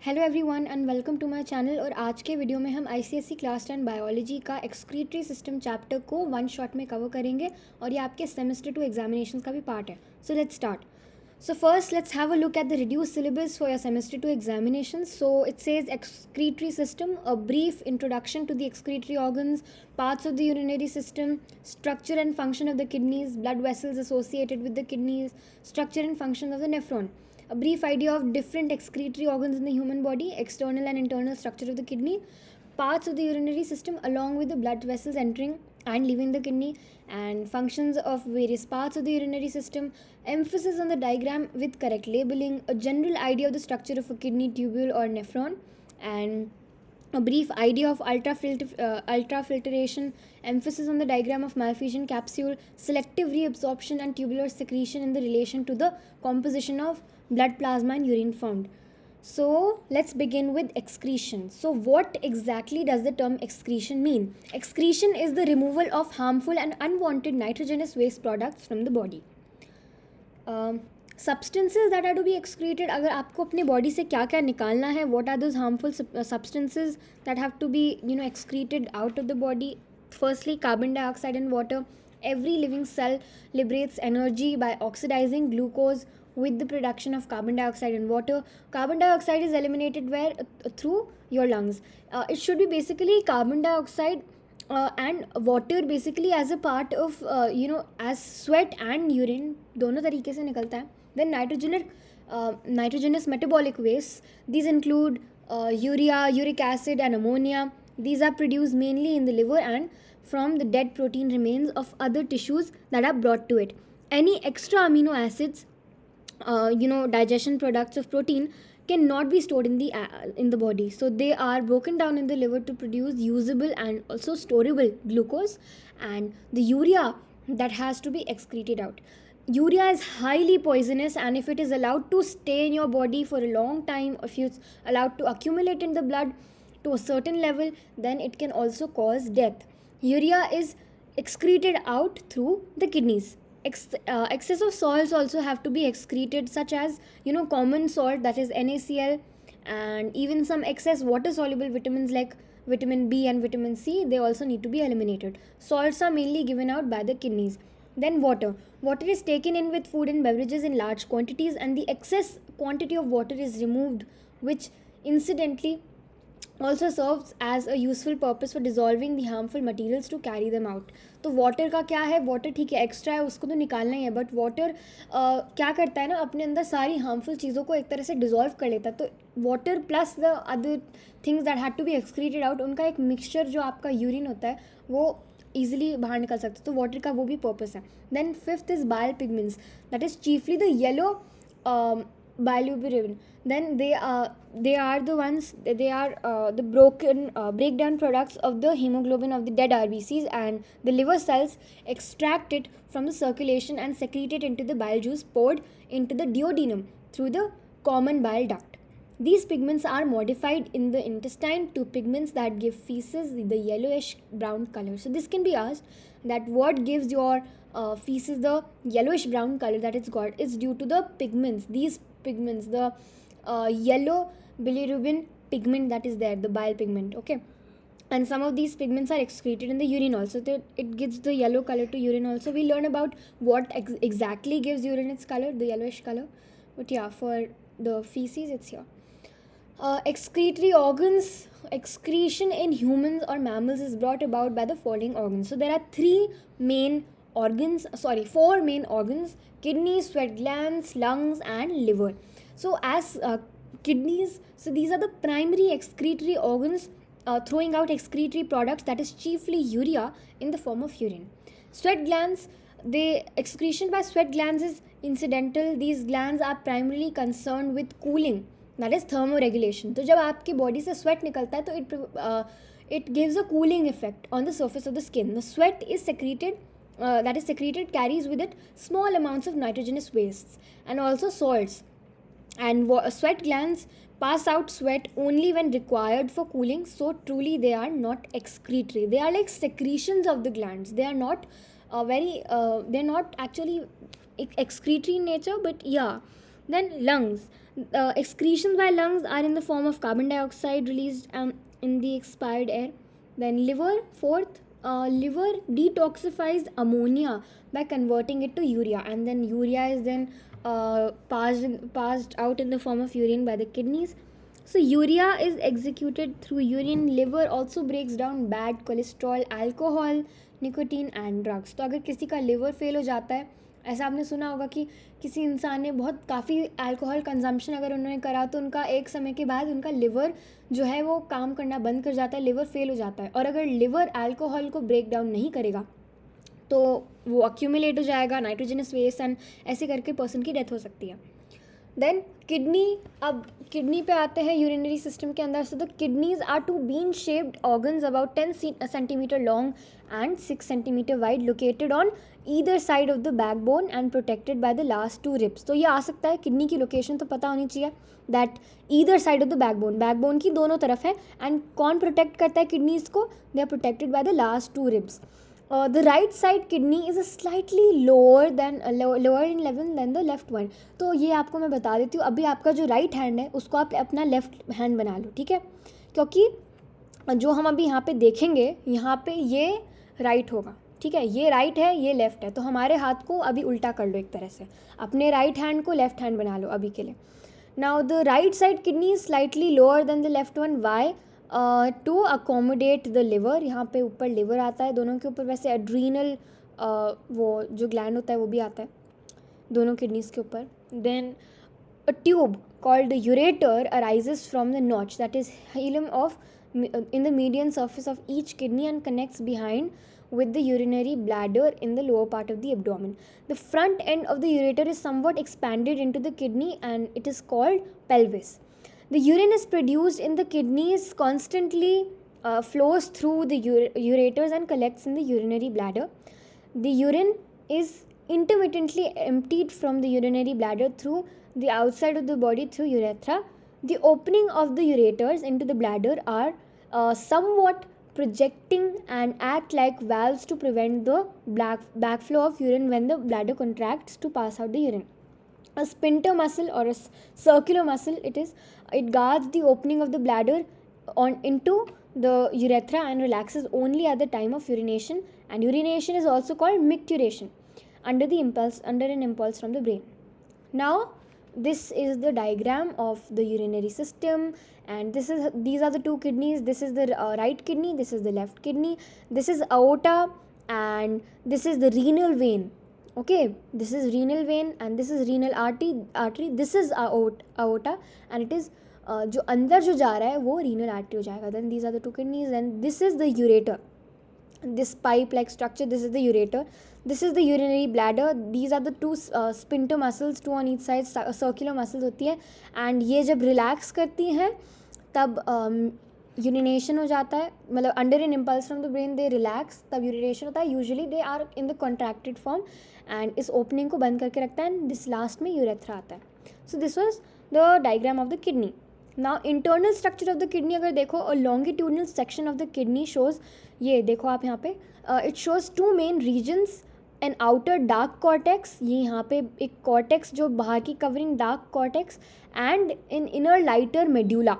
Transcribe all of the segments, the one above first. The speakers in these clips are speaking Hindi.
Hello everyone and welcome to my channel. और आज के वीडियो में हम आईसीएसई क्लास 10 बायोलॉजी का एक्सक्रीटरी सिस्टम चैप्टर को वन शॉट में कवर करेंगे और ये आपके सेमेस्टर 2 एग्जामिनेशन का भी पार्ट है। So let's start. So first, let's have a look at the reduced syllabus for your semester 2 examinations. So it says excretory system, a brief introduction to the excretory organs, parts of the urinary system, structure and function of the kidneys, blood vessels associated with the kidneys, structure and function of the nephron. A brief idea of different excretory organs in the human body, external and internal structure of the kidney, parts of the urinary system along with the blood vessels entering and leaving the kidney, and functions of various parts of the urinary system, emphasis on the diagram with correct labeling, a general idea of the structure of a kidney tubule or nephron, and a brief idea of ultrafiltration, emphasis on the diagram of Malpighian capsule, selective reabsorption and tubular secretion in the relation to the composition of blood plasma and urine found. So let's begin with excretion. So what exactly does the term excretion mean? Excretion is the removal of harmful and unwanted nitrogenous waste products from the body. Substances that are to be excreted, अगर आपको अपने बॉडी से क्या क्या निकालना है, what are those harmful substances that have to be excreted out of the body? Firstly, carbon dioxide and water. Every living cell liberates energy by oxidizing glucose with the production of carbon dioxide and water. Carbon dioxide is eliminated through your lungs. It should be basically carbon dioxide and water basically as a part of as sweat and urine दोनों तरीके से निकलता है. Then nitrogenous metabolic wastes, these include urea, uric acid and ammonia. These are produced mainly in the liver and from the dead protein remains of other tissues that are brought to it. Any extra amino acids, digestion products of protein, cannot be stored in the body, so they are broken down in the liver to produce usable and also storable glucose and the urea that has to be excreted out. Urea is highly poisonous, and if it is allowed to stay in your body for a long time, if it's allowed to accumulate in the blood to a certain level, then it can also cause death. Urea is excreted out through the kidneys. Excessive salts also have to be excreted, such as common salt, that is NaCl, and even some excess water soluble vitamins like vitamin B and vitamin C, they also need to be eliminated. Salts are mainly given out by the kidneys. Then water is taken in with food and beverages in large quantities, and the excess quantity of water is removed, which incidentally also serves as a useful purpose for dissolving the harmful materials to carry them out. तो वाटर का क्या है, वाटर ठीक है एक्स्ट्रा है, उसको तो निकालना ही है, बट वाटर क्या करता है ना, अपने अंदर सारी हार्मफुल चीज़ों को एक तरह से डिजॉल्व कर लेता है. तो water plus the other things that had to be excreted out, उनका एक मिक्सचर जो आपका यूरिन होता है वो ईजिली बाहर निकल सकता है. तो वाटर का वो भी पर्पस है. Then fifth is bile pigments, that is chiefly the yellow bilirubin. Then they are the breakdown products of the hemoglobin of the dead RBCs, and the liver cells extract it from the circulation and secrete it into the bile juice poured into the duodenum through the common bile duct. These pigments are modified in the intestine to pigments that give feces the yellowish brown color. So this can be asked that what gives your feces the yellowish brown color that it's got is due to the pigments. These pigments, the yellow bilirubin pigment that is there, the bile pigment, okay, and some of these pigments are excreted in the urine also. So it gives the yellow color to urine also. We learn about what exactly gives urine its color, the yellowish color, but yeah, for the feces it's here. Excretory organs, excretion in humans or mammals is brought about by the following organs. So there are four main organs: kidneys, sweat glands, lungs and liver. So as kidneys, so these are the primary excretory organs throwing out excretory products, that is chiefly urea in the form of urine. Sweat glands, the excretion by sweat glands is incidental. These glands are primarily concerned with cooling, that is thermoregulation. तो जब आपकी बॉडी से स्वेट निकलता है तो it gives a cooling effect on the surface of the skin. The sweat is secreted carries with it small amounts of nitrogenous wastes and also salts, and sweat glands pass out sweat only when required for cooling. So truly they are not excretory, they are like secretions of the glands. They are not they're not actually excretory in nature, but yeah, Then lungs. Excretions by lungs are in the form of carbon dioxide released in the expired air. Then liver, fourth, liver detoxifies ammonia by converting it to urea, and then urea is then passed out in the form of urine by the kidneys. So urea is executed through urine. Liver also breaks down bad cholesterol, alcohol, nicotine and drugs. तो अगर किसी का लिवर फेल हो जाता है, ऐसा आपने सुना होगा कि किसी इंसान ने बहुत काफ़ी अल्कोहल कंजम्पशन अगर उन्होंने करा तो उनका एक समय के बाद उनका लिवर जो है वो काम करना बंद कर जाता है, लिवर फेल हो जाता है. और अगर लिवर अल्कोहल को ब्रेक डाउन नहीं करेगा तो वो अक्यूमुलेट हो जाएगा, नाइट्रोजनस वेस्ट, एंड ऐसे करके पर्सन की डेथ हो सकती है. Then kidney. अब किडनी पे आते हैं यूरिनरी सिस्टम के अंदर. So the kidneys are two bean shaped organs about 10 centimetre long and 6 centimeter wide, located on either side of the backbone and protected by the last two ribs. तो ये आ सकता है, किडनी की लोकेशन तो पता होनी चाहिए, that either side of the backbone, backbone की दोनों तरफ है. and कौन प्रोटेक्ट करता है किडनीज को? they are protected by the last two ribs. The right side kidney is a slightly lower in level than the left one. तो ये आपको मैं बता देती हूँ. अभी आपका जो राइट हैंड है उसको आप अपना लेफ्ट हैंड बना लो, ठीक है, क्योंकि जो हम अभी यहाँ पे देखेंगे यहाँ पे ये राइट होगा, ठीक है, ये राइट है, ये लेफ्ट है. तो हमारे हाथ को अभी उल्टा कर लो एक तरह से, अपने राइट हैंड को लेफ्ट हैंड बना लो अभी के लिए. Now the right side kidney is slightly lower than the left one. Why? To accommodate the liver. यहाँ पे ऊपर लिवर आता है दोनों के ऊपर. वैसे एड्रीनल वो जो ग्लैंड होता है वो भी आता है दोनों किडनीज के ऊपर. Then a tube called the ureter arises from the notch, that is hilum of in the median surface of each kidney and connects behind with the urinary bladder in the lower part of the abdomen. The front end of the ureter is somewhat expanded into the kidney and it is called pelvis. The urine is produced in the kidneys, constantly flows through the ureters and collects in the urinary bladder. The urine is intermittently emptied from the urinary bladder through the outside of the body through urethra. The opening of the ureters into the bladder are somewhat projecting and act like valves to prevent the backflow of urine when the bladder contracts to pass out the urine. A sphincter muscle or a circular muscle, it guards the opening of the bladder into the urethra and relaxes only at the time of urination. And urination is also called micturition under an impulse from the brain. Now this is the diagram of the urinary system, and these are the two kidneys. This is the right kidney, this is the left kidney, this is aorta, and this is the renal vein. Okay, this is renal vein and this is renal artery. This is aorta and it is जो अंदर जो जा रहा है वो renal artery हो जाएगा. Then these are the two kidneys and this is the ureter. This pipe like structure, this is the ureter. This is the urinary bladder. These are the two sphincter muscles, two on each side, circular muscles होती है. and ये जब relax करती हैं तब urination हो जाता है, मतलब under an impulse from the brain they relax, तब urination होता है. usually they are in the contracted form and इस opening को बंद करके रखता है and this last में urethra आता है. So this was the diagram of the kidney. Now internal structure of the kidney अगर देखो, a longitudinal section of the kidney shows, ये देखो आप यहाँ पे, it shows two main regions, an outer dark cortex, ये यहाँ पे एक cortex जो बाहर की covering dark cortex, and an inner lighter medulla,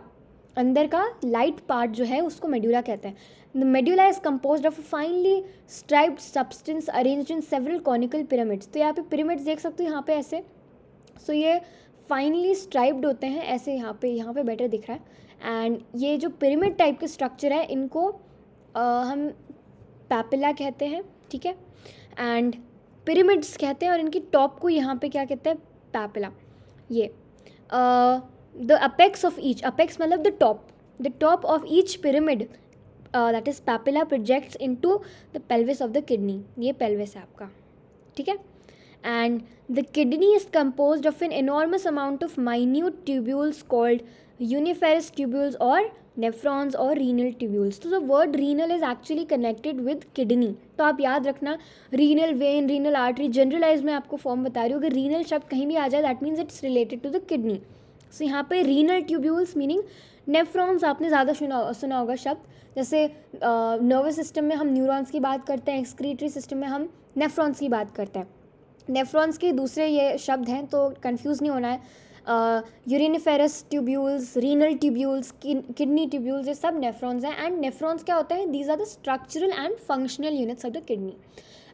अंदर का light part जो है उसको medulla कहते हैं. The medulla is composed of a finely striped substance arranged in several conical pyramids. तो यहाँ पे pyramids देख सकते हो यहाँ पे ऐसे. So ये फाइनली स्ट्राइप्ड होते हैं ऐसे, यहाँ पे बेटर दिख रहा है. एंड ये जो पिरामिड टाइप के स्ट्रक्चर है इनको हम पैपिला कहते हैं, ठीक है, एंड पिरामिड्स कहते हैं. और इनकी टॉप को यहाँ पे क्या कहते हैं? पैपिला. ये the apex of each, apex मतलब the top of each pyramid that is papilla projects into the pelvis of the kidney. ये पेल्विस है आपका, ठीक है. And the kidney is composed of an enormous amount of minute tubules called uniferous tubules or nephrons or renal tubules. So the word renal is actually connected with kidney. तो आप याद रखना, renal vein, renal artery, generalize मैं आपको फॉर्म बता रही हूँ. अगर renal शब्द कहीं भी आ जाए that means it's related to the kidney. So यहाँ पे renal tubules meaning nephrons आपने ज़्यादा सुना होगा शब्द. जैसे नर्वस सिस्टम में हम न्यूरॉन्स की बात करते हैं, एक्सक्रीटरी सिस्टम में हम नेफ्रॉन्स की बात करते हैं. नेफ्रॉन्स के दूसरे ये शब्द हैं, तो कंफ्यूज नहीं होना है। Uriniferous tubules, renal tubules, kidney tubules, ये सब नेफ्रॉन्स हैं। एंड नेफ्रॉन्स क्या होता है? These are the structural and functional units of the kidney.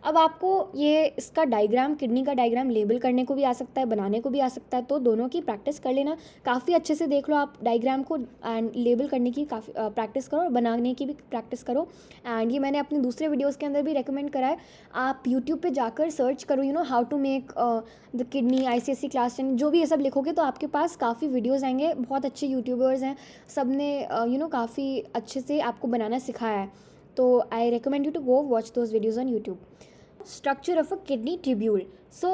अब आपको ये इसका डायग्राम, किडनी का डायग्राम लेबल करने को भी आ सकता है, बनाने को भी आ सकता है, तो दोनों की प्रैक्टिस कर लेना। काफ़ी अच्छे से देख लो आप डायग्राम को, एंड लेबल करने की काफ़ी प्रैक्टिस करो और बनाने की भी प्रैक्टिस करो। एंड ये मैंने अपने दूसरे वीडियोस के अंदर भी रेकमेंड करा है। आप यूट्यूब पे जाकर सर्च करो, you know, how to make the kidney ICSE class 10, जो भी ये सब लिखोगे तो आपके पास काफ़ी वीडियोज़ आएंगे। बहुत अच्छे यूट्यूबर्स हैं, सब ने यू नो काफ़ी अच्छे से आपको बनाना सिखाया है। तो I recommend you to go watch those videos on YouTube. Structure of a kidney tubule. So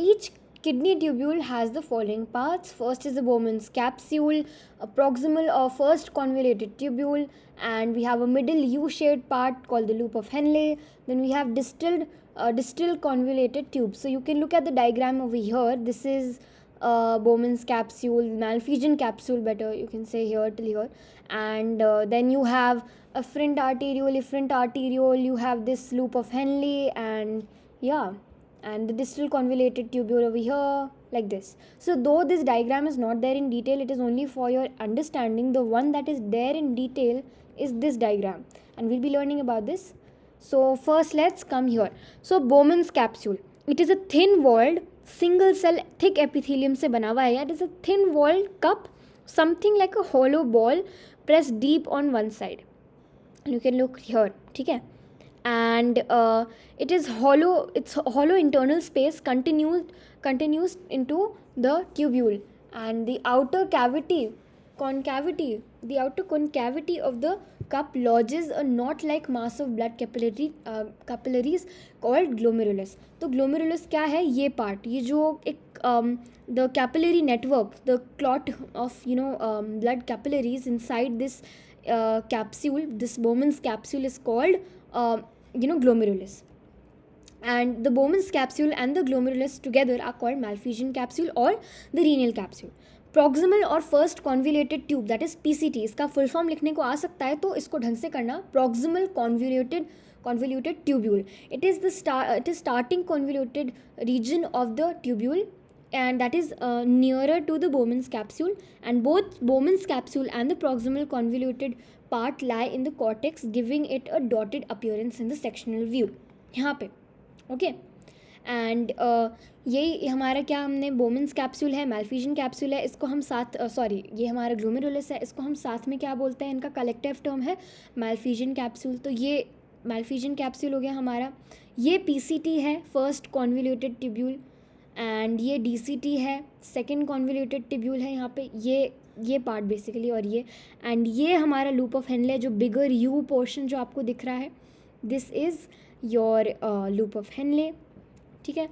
each kidney tubule has the following parts. First is the Bowman's capsule, a proximal or first convoluted tubule, and we have a middle U-shaped part called the loop of Henle. Then we have distal convoluted tube. So you can look at the diagram over here. This is Bowman's capsule, Malpighian capsule, better you can say here till here. And then you have afferent arteriole, you have this loop of Henle, and yeah, and the distal convoluted tubule over here, like this. So though this diagram is not there in detail, it is only for your understanding. The one that is there in detail is this diagram, and we'll be learning about this. So first let's come here. So Bowman's capsule, it is a thin walled single cell thick epithelium से बना हुआ है. It is a thin walled cup, something like a hollow ball pressed deep on one side. You can look here, ठीक है. And it is hollow, it's hollow internal space continues into the tubule, and the outer concavity of the cup lodges a knot-like mass of blood capillaries called glomerulus. तो glomerulus क्या है? ये part, ये जो एक the capillary network, the clot of blood capillaries inside this capsule, this Bowman's capsule is called glomerulus. And the Bowman's capsule and the glomerulus together are called Malpighian capsule or the renal capsule. Proximal or first convoluted tube, that is PCT, इसका full form लिखने को आ सकता है, तो इसको ढंग से करना. Proximal convoluted tubule. It is starting convoluted region of the tubule, and that is nearer to the Bowman's capsule, and both Bowman's capsule and the proximal convoluted part lie in the cortex, giving it a dotted appearance in the sectional view. यहाँ पे ओके. एंड यही हमारा क्या, हमने Bowman's कैप्सूल है, Malpighian कैप्सूल है, इसको हम साथ ये हमारा ग्लोमेरुलस है, इसको हम साथ में क्या बोलते हैं, इनका कलेक्टिव टर्म है Malpighian कैप्सूल. तो ये Malpighian कैप्सूल हो गया हमारा. ये PCT है, फर्स्ट कॉन्वोल्यूटेड ट्यूब्यूल, एंड ये DCT है, सेकेंड कॉन्वोल्यूटेड ट्यूब्यूल है यहाँ पे, ये पार्ट बेसिकली, और एंड ये हमारा लूप ऑफ हेनले, जो बिगर यू पोर्शन जो आपको दिख रहा है, this is your loop of Henle. ठीक है.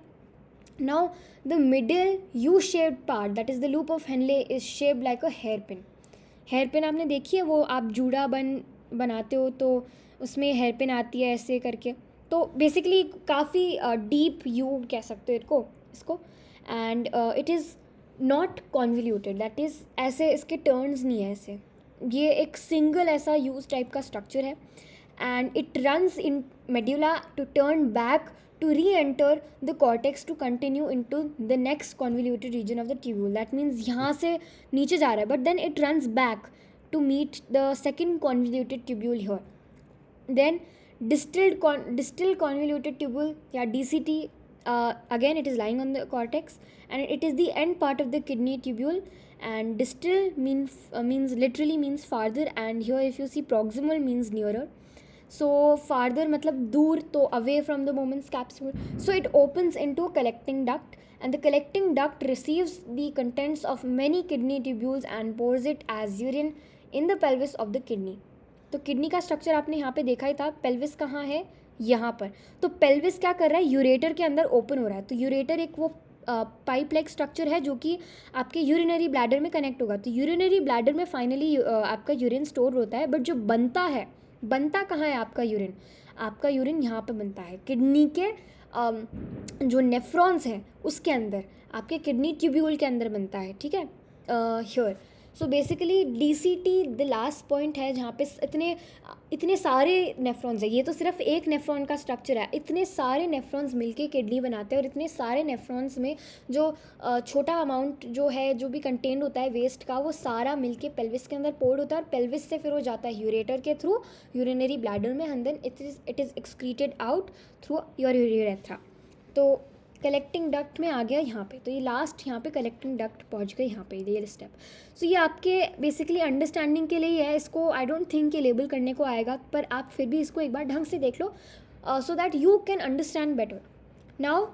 Now the middle U shaped part, that is the loop of Henle, is shaped like a hair pin आपने देखी है, वो आप जूड़ा बनाते हो तो उसमें हेयर पिन आती है ऐसे करके. तो बेसिकली काफ़ी डीप यू कह सकते हो इसको. And it is not convoluted, that is ऐसे इसके टर्न्स नहीं है ऐसे, ये एक सिंगल ऐसा यूज टाइप का स्ट्रक्चर है. And it runs in medulla to turn back to re-enter the cortex to continue into the next convoluted region of the tubule. That means यहाँ से नीचे जा रहा है, but then it runs back to meet the second convoluted tubule here. Then distal convoluted tubule, yeah, DCT, again it is lying on the cortex, and it is the end part of the kidney tubule. And distal means literally means farther, and here if you see proximal means nearer. So farther मतलब दूर, तो away from the Bowman's capsule. So it opens into a collecting duct, and the collecting duct receives the contents of many kidney tubules and pours it as urine in the pelvis of the kidney. तो किडनी का स्ट्रक्चर आपने यहाँ पे देखा ही था. पेल्विस कहाँ है? यहाँ पर. तो पेल्विस क्या कर रहा है? यूरेटर के अंदर ओपन हो रहा है. तो यूरेटर एक वो पाइप लाइक स्ट्रक्चर है जो कि आपके यूरिनरी ब्लैडर में कनेक्ट होगा. तो यूरिनरी ब्लैडर में फाइनली आपका यूरिन स्टोर होता है, बट जो बनता कहाँ है आपका यूरिन? आपका यूरिन यहाँ पे बनता है किडनी के जो नेफ्रॉन्स हैं उसके अंदर, आपके किडनी ट्यूब्यूल के अंदर बनता है. ठीक है. Here so basically DCT the last point है जहाँ पे इतने सारे नेफ्रॉन्स है, ये तो सिर्फ एक नेफ्रॉन का स्ट्रक्चर है, इतने सारे नेफ्रॉन्स मिलके किडनी बनाते हैं, और इतने सारे नेफ्रॉन्स में जो छोटा अमाउंट जो है, जो भी कंटेंट होता है वेस्ट का, वो सारा मिलके पेल्विस के अंदर पोर्ड होता है, और पेल्विस से फिर वो जाता है यूरेटर के थ्रू यूरिनरी ब्लैडर में, and then it is excreted out through your urethra. तो कलेक्टिंग डक्ट में आ गया यहाँ पे, तो ये लास्ट यहाँ पे कलेक्टिंग डक्ट पहुँच गए यहाँ पे, ये स्टेप। सो ये आपके बेसिकली अंडरस्टैंडिंग के लिए ही है, इसको आई डोंट थिंक ये लेबल करने को आएगा, पर आप फिर भी इसको एक बार ढंग से देख लो so that you can understand better. Now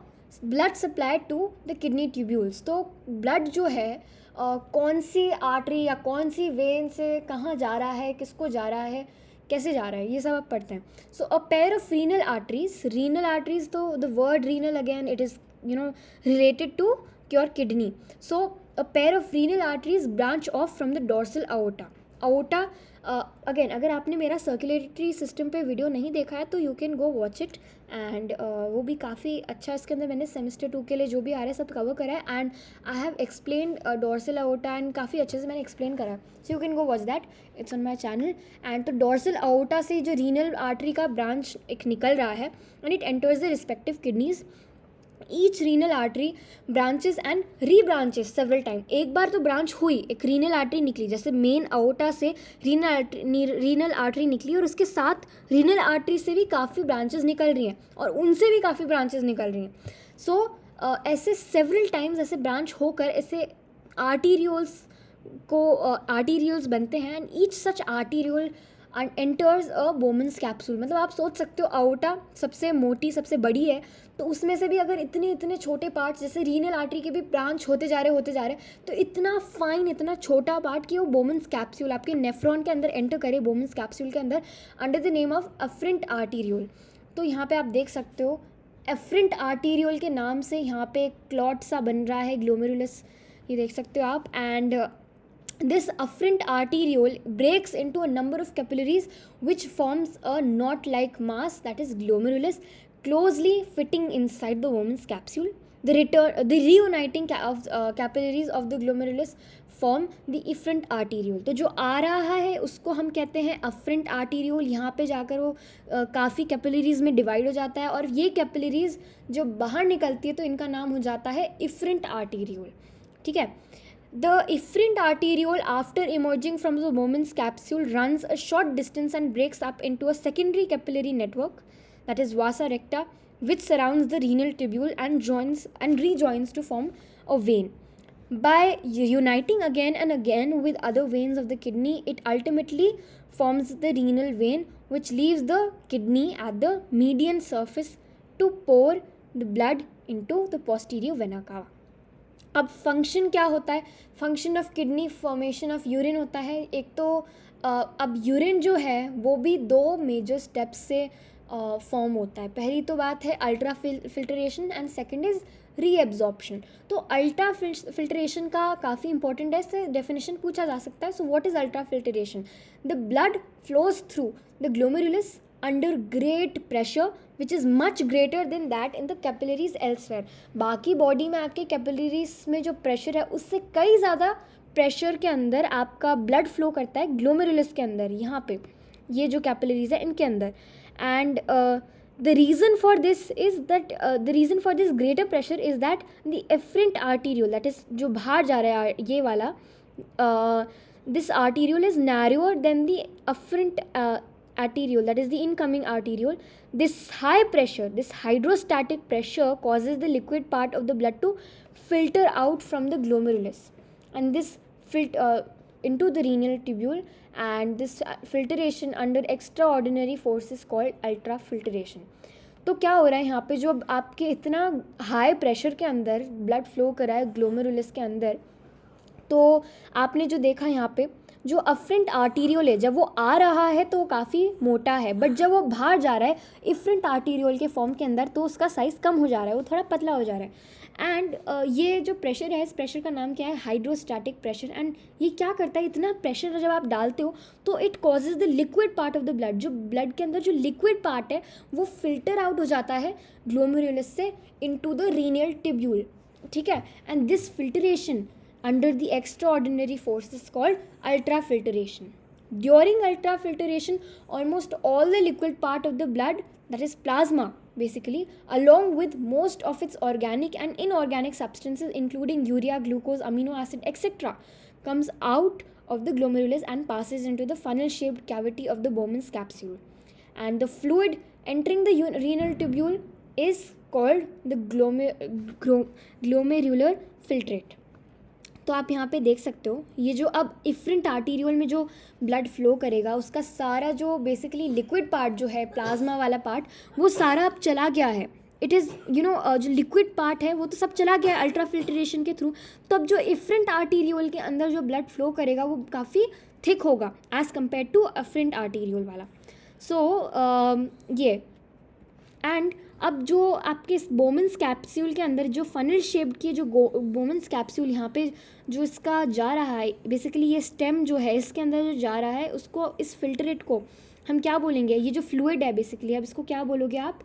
blood supply to the kidney tubules. तो ब्लड जो है कौन सी आर्टरी या कौन सी वेन से कहाँ जा रहा है, किसको जा रहा है, कैसे जा रहा है, ये सब आप पढ़ते हैं। So a pair of renal arteries, तो the word renal again it is related to your kidney. So a pair of renal arteries branch off from the dorsal aorta. Again अगर आपने मेरा सर्कुलेटरी सिस्टम पे वीडियो नहीं देखा है तो you can go watch it, and वो भी काफ़ी अच्छा, इसके अंदर मैंने सेमेस्टर 2 के लिए जो भी आ रहा है सब कवर करा है, and I have explain dorsal aorta, and काफ़ी अच्छे से मैंने एक्सप्लेन करा है, so you can go watch that, it's on my channel. And तो डोर्सल अओर्टा से जो रीनल आर्टरी का ब्रांच एक निकल रहा है, and it enters the respective kidneys. Each renal artery branches and rebranches several time. एक बार तो ब्रांच हुई, एक रीनल आर्टरी निकली, जैसे मेन अओर्टा से रीनल आर्टरी निकली, और उसके साथ रीनल आर्टरी से भी काफ़ी ब्रांचेस निकल रही हैं, और उनसे भी काफ़ी ब्रांचेस निकल रही हैं। सो ऐसे सेवरल टाइम्स ऐसे ब्रांच होकर ऐसे आर्टीरियोल्स बनते हैं, and each such arteriole enters a Bowman's capsule. मतलब आप सोच सकते हो अओर्टा सबसे मोटी, सबसे बड़ी है, तो उसमें से भी अगर इतने छोटे पार्ट्स, जैसे रीनल आर्टरी के भी ब्रांच होते जा रहे, तो इतना फाइन, इतना छोटा पार्ट कि वो बोमन्स कैप्सूल आपके नेफ्रॉन के अंदर एंटर करे, बोमन्स कैप्सूल के अंदर, under the name of efferent arteriole. तो यहाँ पे आप देख सकते हो एफरेंट आर्टीरियोल के नाम से यहाँ पे क्लॉट सा बन रहा है, ग्लोमेरुलस, ये देख सकते हो आप। And this afferent arteriole breaks into a number of capillaries which forms a knot-like mass, that is glomerulus, closely fitting inside the woman's capsule. The reuniting capillaries of the glomerulus form the efferent arteriole. तो जो आ रहा है उसको हम कहते हैं afferent arteriole। यहाँ पे जाकर वो काफ़ी कैपिलरीज में डिवाइड हो जाता है, और ये कैपिलरीज जो बाहर निकलती है तो इनका नाम हो जाता है efferent arteriole। ठीक है। The efferent arteriole, after emerging from the woman's capsule, runs a short distance and breaks up into a secondary capillary network, that is vasa recta, which surrounds the renal tubule and rejoins to form a vein. By uniting again and again with other veins of the kidney, it ultimately forms the renal vein, which leaves the kidney at the median surface to pour the blood into the posterior vena cava. अब फंक्शन क्या होता है? Function of kidney, formation of urine होता है। एक तो अब यूरिन जो है वो भी 2 मेजर स्टेप्स से फॉर्म होता है। पहली तो बात है ultra filtration, and second is reabsorption. तो अल्ट्रा फिल्ट्रेशन का काफ़ी इंपॉर्टेंट है, इससे डेफिनेशन पूछा जा सकता है। So what is ultra filtration? The blood flows through the glomerulus under great pressure which is much greater than that in the capillaries elsewhere. बाकी बॉडी में आपके कैपिलरीज में जो प्रेशर है उससे कई ज़्यादा प्रेशर के अंदर आपका ब्लड फ्लो करता है ग्लोमेरुलस के अंदर, यहाँ पे ये जो कैपिलरीज है इनके अंदर। And the reason for this greater pressure is that the efferent arteriole, that is जो बाहर जा रहा है ये वाला, this arteriole is narrower than the efferent arteriole, that is the incoming arteriole. This high pressure, this hydrostatic pressure causes the liquid part of the blood to filter out from the glomerulus, and this into the renal tubule, and this filtration under extraordinary force is called ultrafiltration. तो क्या हो रहा है यहाँ पे, जो आपके इतना हाई प्रेशर के अंदर ब्लड फ्लो कर रहा है ग्लोमेरुलस के अंदर, तो आपने जो देखा यहाँ पे जो अफरेंट आर्टीरियोल है, जब वो आ रहा है तो वो काफ़ी मोटा है, बट जब वो बाहर जा रहा है इफरेंट आर्टीरियोल के फॉर्म के अंदर तो उसका साइज़ कम हो जा रहा है, वो थोड़ा पतला हो जा रहा है। एंड ये जो प्रेशर है, इस प्रेशर का नाम क्या है? Hydrostatic pressure. एंड ये क्या करता है, इतना प्रेशर जब आप डालते हो तो it causes the liquid part of the blood, जो ब्लड के अंदर जो लिक्विड पार्ट है वो फिल्टर आउट हो जाता है ग्लोमेरुलस से इनटू द रीनल ट्यूब्यूल। ठीक है। And this filtration under the extraordinary force is called ultrafiltration. During ultrafiltration, almost all the liquid part of the blood, that is plasma basically, along with most of its organic and inorganic substances including urea, glucose, amino acid, etc., comes out of the glomerulus and passes into the funnel shaped cavity of the Bowman's capsule. And the fluid entering the renal tubule is called the glomerular filtrate. तो आप यहाँ पे देख सकते हो, ये जो अब इफ्रेंट आर्टीरियोल में जो ब्लड फ्लो करेगा उसका सारा जो बेसिकली लिक्विड पार्ट जो है, प्लाज्मा वाला पार्ट, वो सारा अब चला गया है. इट इज़ जो लिक्विड पार्ट है वो तो सब चला गया है अल्ट्रा फिल्ट्रेशन के थ्रू. तो अब जो इफ्रेंट आर्टीरियोल के अंदर जो ब्लड फ्लो करेगा वो काफ़ी थिक होगा as compared to afferent arteriole वाला. सो ये एंड अब जो आपके बोमन्स कैप्सूल के अंदर जो फनल शेप्ड की जो बोमन्स कैप्सूल यहाँ पे जो इसका जा रहा है, बेसिकली ये स्टेम जो है इसके अंदर जो जा रहा है, उसको इस फिल्ट्रेट को हम क्या बोलेंगे, ये जो फ्लूइड है बेसिकली, अब इसको क्या बोलोगे आप,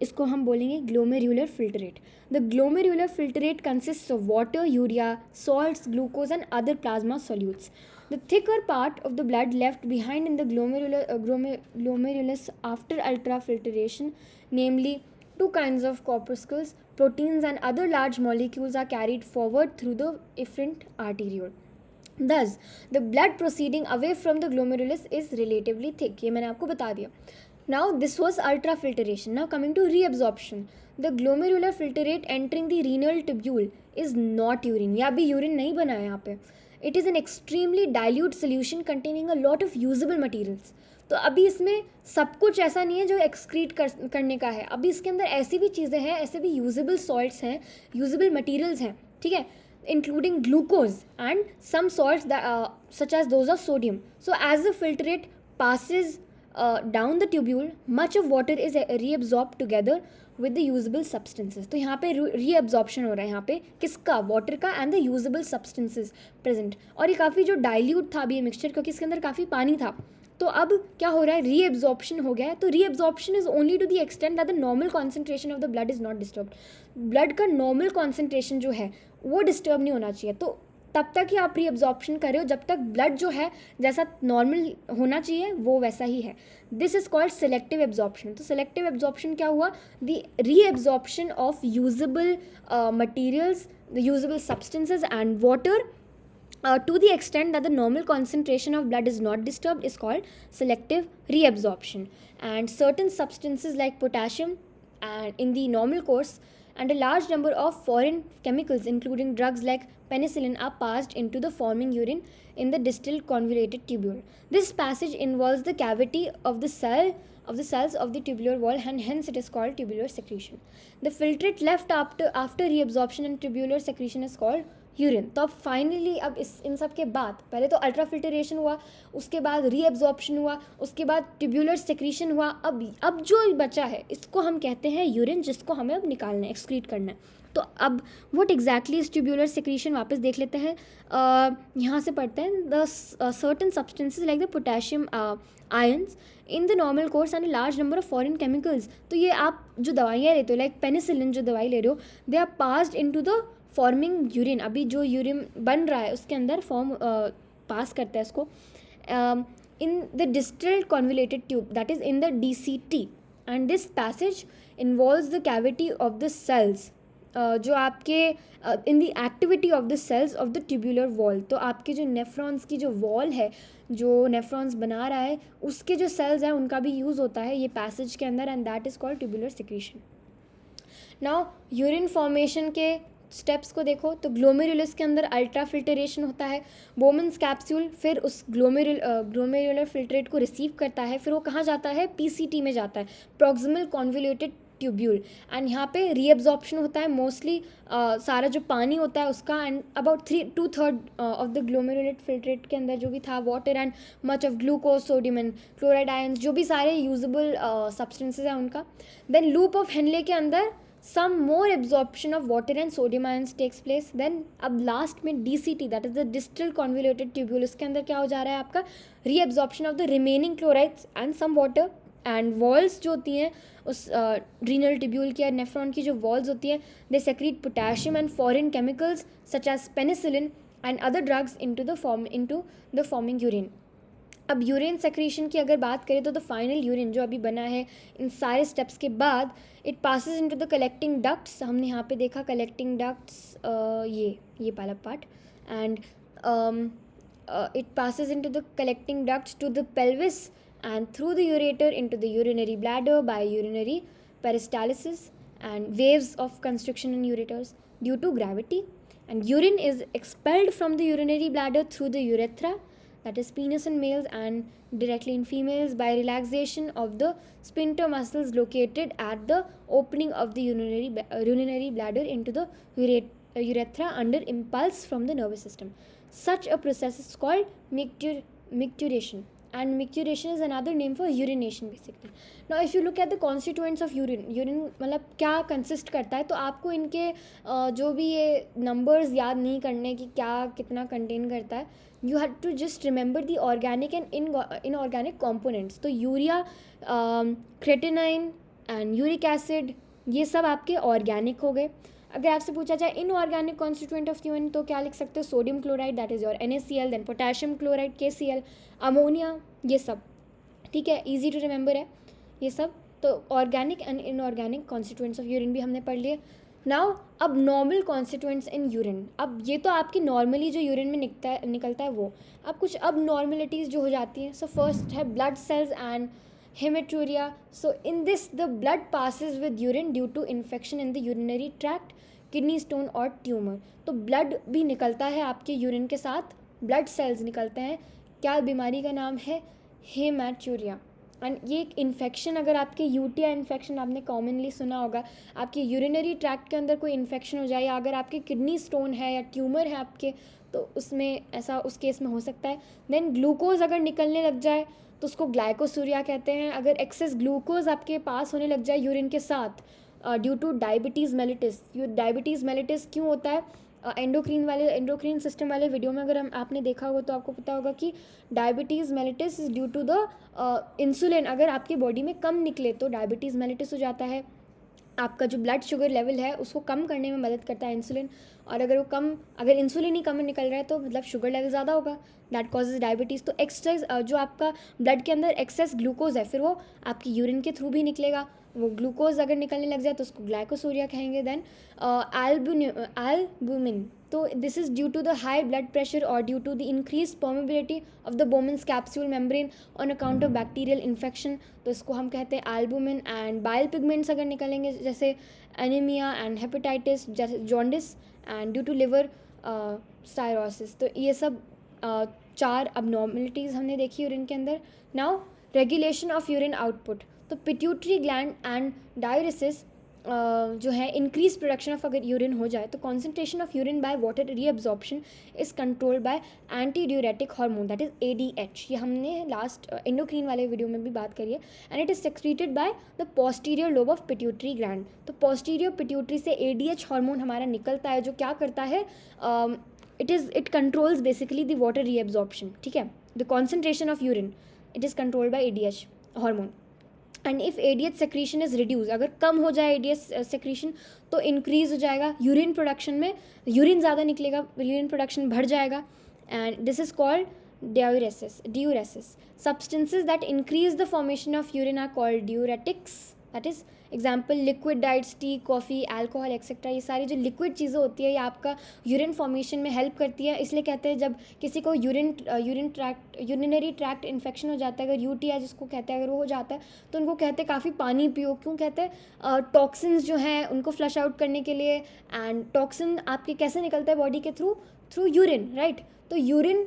इसको हम बोलेंगे glomerular filtrate. The glomerular filtrate consist of water, urea, salts, glucose and other plasma solutes. The thicker part of the blood left behind in the glomerulus after ultrafiltration, namely two kinds of corpuscles, proteins and other large molecules, are carried forward through the efferent arteriole. Thus, the blood proceeding away from the glomerulus is relatively thick. ये मैंने आपको बता दिया. Now, this was ultrafiltration. Now, coming to reabsorption. The glomerular filtrate entering the renal tubule is not urine. या भी urine नहीं बना है यहाँ पे. It is an extremely dilute solution containing a lot of usable materials. तो अभी इसमें सब कुछ ऐसा नहीं है जो एक्सक्रीट करने का है. अभी इसके अंदर ऐसी भी चीज़ें हैं, ऐसे भी यूजेबल सॉल्ट्स हैं, यूजेबल मटीरियल्स हैं, ठीक है, including glucose and some salts that, such as those of sodium. So as the filtrate passes down the tubule, much of water is reabsorbed together with the usable substances. तो यहाँ पे reabsorption हो रहा है यहाँ पे किसका, वाटर का and the usable substances present. और ये काफ़ी जो डाइल्यूट था अभी ये मिक्सचर, क्योंकि इसके अंदर काफ़ी पानी था. तो अब क्या हो रहा है, रीएब्जॉर्प्शन हो गया है. तो reabsorption is only to the extent that the normal concentration of the blood is not disturbed. Blood का नॉर्मल कॉन्सेंट्रेशन जो है वो डिस्टर्ब नहीं होना चाहिए. तो तब तक ही आप रीएब्जॉर्प्शन कर रहे हो जब तक ब्लड जो है जैसा नॉर्मल होना चाहिए वो वैसा ही है. This is called selective absorption. तो सेलेक्टिव एब्जॉर्प्शन क्या हुआ, the reabsorption of usable materials, the usable substances and water to the extent that the normal concentration of blood is not disturbed is called selective reabsorption. And certain substances like potassium and in the normal course and a large number of foreign chemicals including drugs like penicillin are passed into the forming urine in the distal convoluted tubule. This passage involves the cavity of the cells of the tubular wall and hence it is called tubular secretion. The filtrate left after reabsorption and tubular secretion is called urine. तो अब फाइनली अब इन सब के बाद पहले तो अल्ट्रा फिल्ट्रेशन हुआ, उसके बाद रीएब्जॉर्प्शन हुआ, उसके बाद ट्यूब्यूलर सेक्रीशन हुआ. अब जो बचा है इसको हम कहते हैं यूरिन, जिसको हमें अब निकालना है, एक्सक्रीट करना है. तो अब what exactly is tubular secretion वापस देख लेते हैं. यहाँ से पढ़ते हैं. The certain substances like the potassium ions in the normal course and large number of foreign chemicals. तो ये आप जो दवाइयाँ लेते हो लाइक पेनिसिलिन जो दवाई ले रहे हो, they are passed into the forming urine. अभी जो यूरिन बन रहा है उसके अंदर फॉर्म पास करता है इसको in the distal convoluted tube, that is in the DCT. And this passage involves the cavity of the cells, जो आपके in the activity of the cells of the tubular wall. तो आपके जो नेफ्रॉन्स की जो वॉल है, जो नेफ्रॉन्स बना रहा है, उसके जो सेल्स हैं उनका भी यूज़ होता है ये पैसेज के अंदर and that is called tubular secretion. Now urine formation के स्टेप्स को देखो. तो ग्लोमेरुलस के अंदर अल्ट्रा फिल्ट्रेशन होता है. बोमन्स कैप्सूल फिर उस ग्लोमेरुलर फिल्ट्रेट को रिसीव करता है, फिर वो कहाँ जाता है, PCT में जाता है, प्रॉक्सिमल कॉन्वोल्यूटेड ट्यूब्यूल. एंड यहाँ पे रीएब्जॉर्प्शन होता है मोस्टली सारा जो पानी होता है उसका, and about 2/3 of the glomerular filtrate के अंदर जो भी था water and much of glucose, sodium and chloride ions, जो भी सारे यूजेबल सब्सटेंसेज हैं उनका. देन लूप ऑफ हेनले के अंदर some more absorption of water and sodium ions takes place. Then अब लास्ट में DCT, that is the distal convoluted tubule, इसके अंदर क्या हो जा रहा है आपका, reabsorption of the remaining chlorides and some water and walls जो होती हैं उस रीनल ट्यूब्यूल की या नेफ्रॉन की जो वॉल्स होती हैं, they secrete potassium and foreign chemicals such as penicillin and other drugs into the forming urine. अब यूरिन सेक्रीशन की अगर बात करें तो द फाइनल यूरिन जो अभी बना है इन सारे स्टेप्स के बाद it passes into the collecting ducts. हमने यहाँ पे देखा कलेक्टिंग डक्ट्स, ये वाला part, and it passes into the collecting ducts to the pelvis and through the ureter into the urinary bladder by urinary peristalsis and waves of constriction in ureters due to gravity. And urine is expelled from the urinary bladder through the urethra, that is penis in males, and directly in females by relaxation of the sphincter muscles located at the opening of the urinary bladder into the urethra under impulse from the nervous system. Such a process is called micturition, and micturition is another name for urination basically. Now if you look at the constituents of urine मतलब क्या कंसिस्ट करता है, तो आपको इनके जो भी ये नंबर्स याद नहीं करने कि क्या कितना कंटेन करता है. You have to just remember the organic and inorganic components. तो urea, creatinine and uric acid, ये सब आपके ऑर्गेनिक हो गए. अगर आपसे पूछा जाए इनऑर्गेनिक कॉन्स्टिट्यूएंट ऑफ यूरिन तो क्या लिख सकते हो? Sodium chloride, that is your NaCl, then potassium chloride KCl, ammonia, ये सब. ठीक है, ईजी टू रिमेंबर है ये सब. तो organic and inorganic constituents of urine भी हमने पढ़ लिए. नाउ अब नॉर्मल कॉन्स्टिट्यूएंट्स इन यूरिन. अब ये तो आपकी नॉर्मली जो यूरिन में निकलता है वो. अब कुछ अब नॉर्मलिटीज़ जो हो जाती हैं. सो फर्स्ट है blood cells and hematuria. So in this the blood passes with urine due to infection in the urinary tract, kidney stone और ट्यूमर. तो ब्लड भी निकलता है आपके यूरिन के साथ, ब्लड सेल्स निकलते हैं. क्या बीमारी का नाम है? हेमेचूरिया. एंड ये एक इन्फेक्शन, अगर आपके UTI इन्फेक्शन आपने कॉमनली सुना होगा, आपके यूरिनरी ट्रैक्ट के अंदर कोई इन्फेक्शन हो जाए, या अगर आपके किडनी स्टोन है या ट्यूमर है आपके, तो उसमें ऐसा उस केस में हो सकता है. देन ग्लूकोज अगर निकलने लग जाए तो उसको ग्लाइकोसूरिया कहते हैं. अगर एक्सेस ग्लूकोज आपके पास होने लग जाए यूरिन के साथ due two diabetes mellitus. Diabetes mellitus क्यों होता है? एंडोक्रीन सिस्टम वाले वीडियो में अगर आपने देखा होगा तो आपको पता होगा कि diabetes mellitus is due to the insulin. अगर आपकी बॉडी में कम निकले तो डायबिटीज़ मेलिटस हो जाता है. आपका जो ब्लड शुगर लेवल है उसको कम करने में मदद करता है इंसुलिन. और अगर इंसुलिन ही कम निकल रहा है तो मतलब शुगर लेवल ज़्यादा होगा, दैट कॉजेज डायबिटीज़. तो एक्सेस जो आपका ब्लड के अंदर एक्सेस ग्लूकोज है फिर वो आपकी यूरिन के थ्रू भी निकलेगा. वो ग्लूकोज अगर निकलने लग जाए तो उसको ग्लाइकोसूरिया कहेंगे. Then albumin. तो this is due to the high blood pressure और due to the increase permeability of the Bowman's capsule membrane on account of bacterial infection. तो इसको हम कहते हैं एल्बुमिन. एंड बाइल पिगमेंट्स अगर निकलेंगे जैसे एनीमिया एंड हेपेटाइटिस, जैसे jaundice, and due to liver cirrhosis. तो ये सब 4 अबनॉर्मलिटीज़ हमने देखी यूरिन के अंदर. Now regulation of urine output. तो पिट्यूटरी ग्लैंड एंड डायरेसिस जो है इंक्रीज प्रोडक्शन ऑफ, अगर यूरिन हो जाए तो concentration of urine by water reabsorption is controlled by anti diuretic hormone, that is ADH. ये हमने लास्ट एंडोक्रीन वाले वीडियो में भी बात करी है. And it is secreted by the posterior lobe of pituitary gland. तो पोस्टीरियर पिट्यूटरी से ADH हार्मोन हमारा निकलता है जो क्या करता है, it controls basically the water reabsorption. ठीक है, the concentration of urine it is controlled by ADH hormone. And if ADH secretion is reduce, अगर कम हो जाए ADH सेक्रीशन तो इंक्रीज़ हो जाएगा यूरिन प्रोडक्शन में, यूरिन ज़्यादा निकलेगा, यूरिन प्रोडक्शन बढ़ जाएगा. And this is called diuresis. Substances that increase the formation of urine are called diuretics. That is example liquid diets, T, coffee, alcohol etcetera. ये सारी जो लिक्विड चीज़ें होती है ये आपका यूरिन फॉर्मेशन में हेल्प करती है. इसलिए कहते हैं जब किसी को यूरिनरी ट्रैक्ट इन्फेक्शन हो जाता है, अगर UTI जिसको कहते हैं, अगर वो हो जाता है तो उनको कहते हैं काफ़ी पानी पियो. क्यों कहते हैं? टॉक्सिन्स जो हैं उनको फ्लश आउट करने के लिए. एंड टॉक्सिन आपके कैसे निकलता है बॉडी के थ्रू यूरिन, राइट. तो यूरिन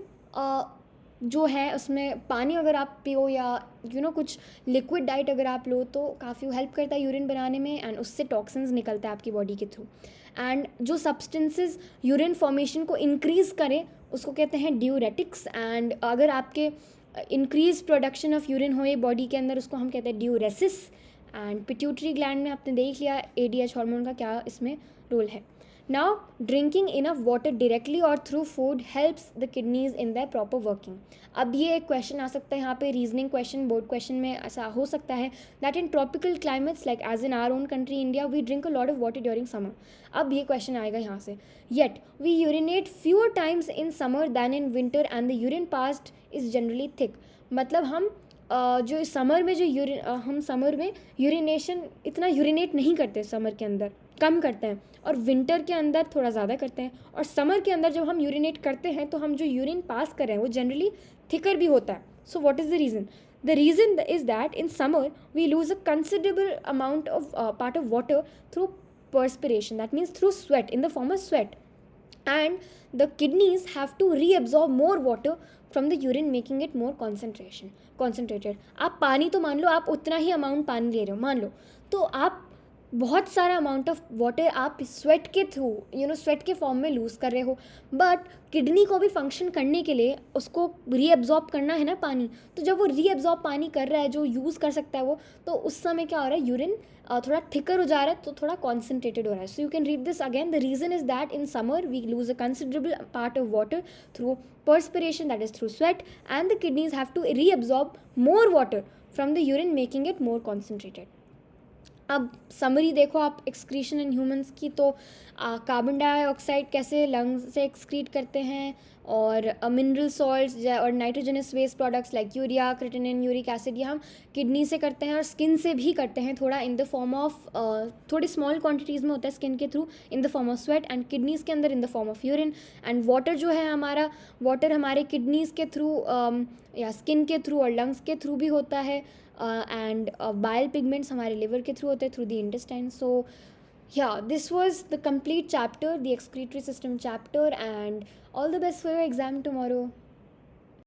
जो है उसमें पानी अगर आप पियो या कुछ लिक्विड डाइट अगर आप लो तो काफ़ी हेल्प करता है यूरिन बनाने में. एंड उससे टॉक्सिन्स निकलता है आपकी बॉडी के थ्रू. एंड जो सब्सटेंसेस यूरिन फॉर्मेशन को इंक्रीज़ करें उसको कहते हैं ड्यूरेटिक्स. एंड अगर आपके इंक्रीज प्रोडक्शन ऑफ यूरिन हो बॉडी के अंदर उसको हम कहते हैं ड्यूरेसिस. एंड पिट्यूटरी ग्लैंड में आपने देख लिया ADH हार्मोन का क्या इसमें रोल है. Now, drinking enough water directly or through food helps the kidneys in their proper working. अब ये एक क्वेश्चन आ सकता है यहाँ पे, रीजनिंग क्वेश्चन, बोर्ड क्वेश्चन में ऐसा हो सकता है that in tropical climates like as in our own country India we drink a lot of water during summer. अब ये क्वेश्चन आएगा यहाँ से, yet we urinate fewer times in summer than in winter and the urine passed is generally thick. मतलब हम जो समर में हम समर में यूरिनेशन इतना यूरिनेट नहीं करते, समर के अंदर कम करते हैं, और विंटर के अंदर थोड़ा ज़्यादा करते हैं. और समर के अंदर जब हम यूरिनेट करते हैं तो हम जो यूरिन पास कर रहे हैं वो जनरली थिकर भी होता है. So what is the reason? The reason is that in summer we lose a considerable amount of part of water through perspiration, that means through sweat, in the form of sweat, and the kidneys have to reabsorb more water from the urine, making it more concentrated. आप पानी तो मान लो आप उतना ही अमाउंट पानी ले रहे हो, मान लो, तो आप बहुत सारा अमाउंट ऑफ वाटर आप स्वेट के थ्रू स्वेट के फॉर्म में लूज़ कर रहे हो. बट किडनी को भी फंक्शन करने के लिए उसको रीएब्जॉर्ब करना है ना पानी. तो जब वो रीएब्जॉर्ब पानी कर रहा है जो यूज़ कर सकता है वो, तो उस समय क्या हो रहा है, यूरिन थोड़ा थिकर हो जा रहा है, तो थोड़ा कॉन्सेंट्रेटेड हो रहा है. So you can read this again. The reason is that in summer we lose a considerable part of water through perspiration, that is through sweat, and the kidneys have to reabsorb more water from the urine, making it more concentrated. अब समरी देखो आप एक्सक्रीशन इन ह्यूमंस की, तो कार्बन डाइऑक्साइड कैसे लंग्स से एक्सक्रीट करते हैं, और मिनरल सॉल्ट्स और nitrogenous waste products like urea, creatinine, uric acid, ये हम किडनी से करते हैं और स्किन से भी करते हैं, थोड़ा इन द फॉर्म ऑफ थोड़ी स्मॉल क्वांटिटीज़ में होता है स्किन के through in the form of sweat, and kidneys के अंदर in the form of urine. And water जो है हमारा, वाटर हमारे किडनीज़ के थ्रू या स्किन के थ्रू और लंग्स के थ्रू भी होता है, and bile pigments हमारे liver के through होते हैं through the intestine. So yeah, this was the complete chapter, the excretory system chapter, and all the best for your exam tomorrow.